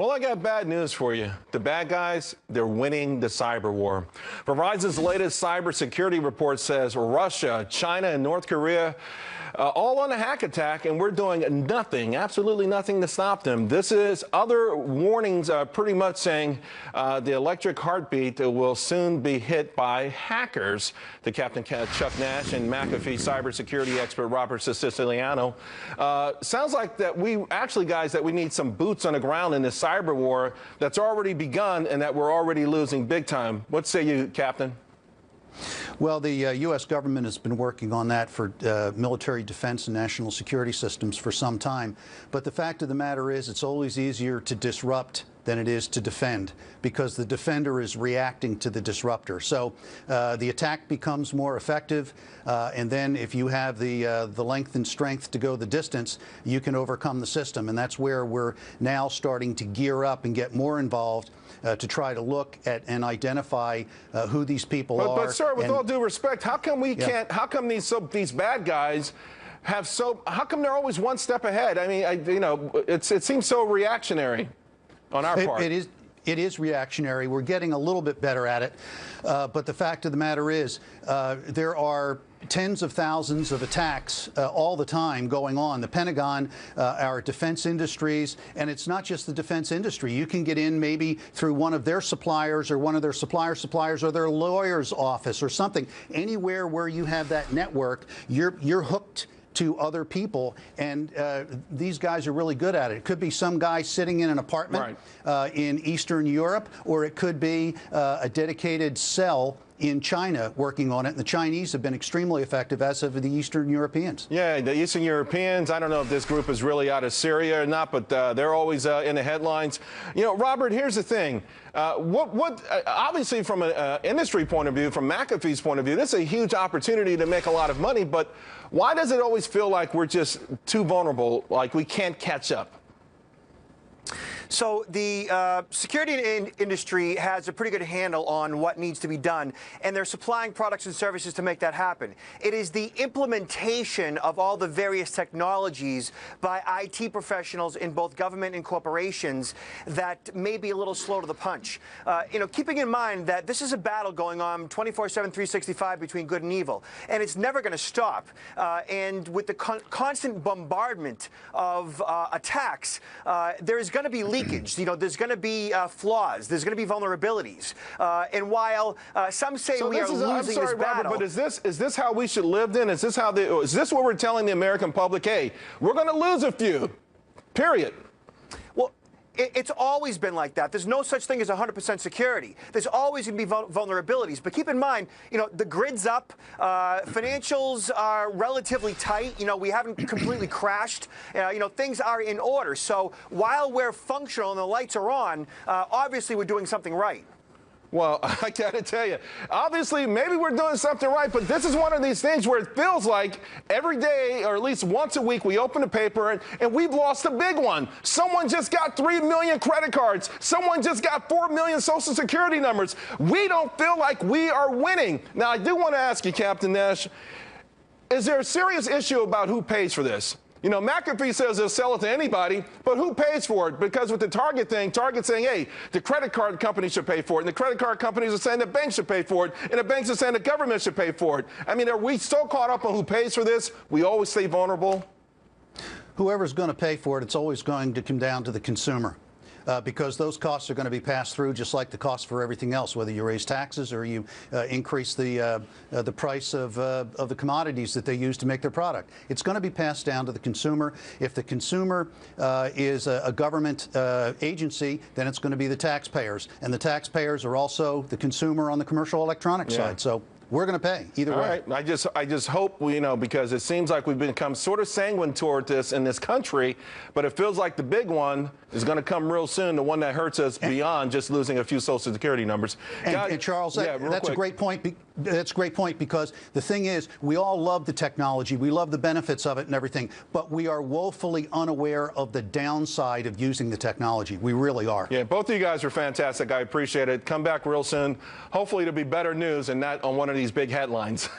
Well, I got bad news for you. The bad guys, they're winning the cyber war. Verizon's latest cybersecurity report says Russia, China, and North Korea all on a hack attack, and we're doing nothing, absolutely nothing to stop them. This is other warnings pretty much saying the electric heartbeat will soon be hit by hackers. The Captain Chuck Nash and McAfee cybersecurity expert Robert Siciliano. Sounds like that we actually, guys, that we need some boots on the ground in this cyber war that's already begun and that we're already losing big time. What say you, Captain? Well, the U.S. government has been working on that for military defense and national security systems for some time. But the fact of the matter is it's always easier to disrupt than it is to defend, because the defender is reacting to the disruptor. So the attack becomes more effective, and then if you have the length and strength to go the distance, you can overcome the system. And that's where we're now starting to gear up and get more involved to try to look at and identify who these people are. But sir, with all due respect, how come we can't? How come these bad guys have how come they're always one step ahead? I mean, it seems so reactionary on our part. It is reactionary. We're getting a little bit better at it. But the fact of the matter is there are tens of thousands of attacks all the time going on. The Pentagon, our defense industries, and it's not just the defense industry. You can get in maybe through one of their suppliers or one of their suppliers or their lawyer's office or something. Anywhere where you have that network, you're hooked to other people, and these guys are really good at it. It could be some guy sitting in an apartment in Eastern Europe, or it could be a dedicated cell in China working on it. And the Chinese have been extremely effective, as have the Eastern Europeans. Yeah, the Eastern Europeans, I don't know if this group is really out of Syria or not, but they're always in the headlines. You know, Robert, here's the thing. Obviously, from an industry point of view, from McAfee's point of view, this is a huge opportunity to make a lot of money, but why does it always feel like we're just too vulnerable, like we can't catch up? So the security industry has a pretty good handle on what needs to be done, and they're supplying products and services to make that happen. It is the implementation of all the various technologies by IT professionals in both government and corporations that may be a little slow to the punch. Keeping in mind that this is a battle going on 24/7, 365 between good and evil, and it's never going to stop. And with the constant bombardment of attacks, there is going to be leakage. There's going to be flaws. There's going to be vulnerabilities. And while some say we are losing this battle, Robert, but is this how we should live then? Is this what we're telling the American public? Hey, we're going to lose a few. Period. Well, it's always been like that. There's no such thing as 100% security. There's always going to be vulnerabilities. But keep in mind, the grid's up. Financials are relatively tight. We haven't completely crashed. Things are in order. So while we're functional and the lights are on, obviously we're doing something right. Well, I got to tell you, obviously, maybe we're doing something right, but this is one of these things where it feels like every day, or at least once a week, we open the paper and we've lost a big one. Someone just got 3 million credit cards. Someone just got 4 million Social Security numbers. We don't feel like we are winning. Now, I do want to ask you, Captain Nash, is there a serious issue about who pays for this? McAfee says they'll sell it to anybody, but who pays for it? Because with the Target thing, Target's saying, hey, the credit card companies should pay for it, and the credit card companies are saying the banks should pay for it, and the banks are saying the government should pay for it. I mean, are we so caught up on who pays for this, we always stay vulnerable? Whoever's going to pay for it, it's always going to come down to the consumer. Because those costs are going to be passed through just like the cost for everything else, whether you raise taxes or you increase the price of the commodities that they use to make their product. It's going to be passed down to the consumer. If the consumer is a government agency, then it's going to be the taxpayers. And the taxpayers are also the consumer on the commercial electronic side. So we're going to pay either way. All right. I just hope because it seems like we've become sort of sanguine toward this in this country, but it feels like the big one is going to come real soon, the one that hurts us beyond just losing a few Social Security numbers. And Charles, that's a great point. That's a great point, because the thing is, we all love the technology. We love the benefits of it and everything, but we are woefully unaware of the downside of using the technology. We really are. Yeah, both of you guys are fantastic. I appreciate it. Come back real soon. Hopefully it'll be better news and not on one of these big headlines.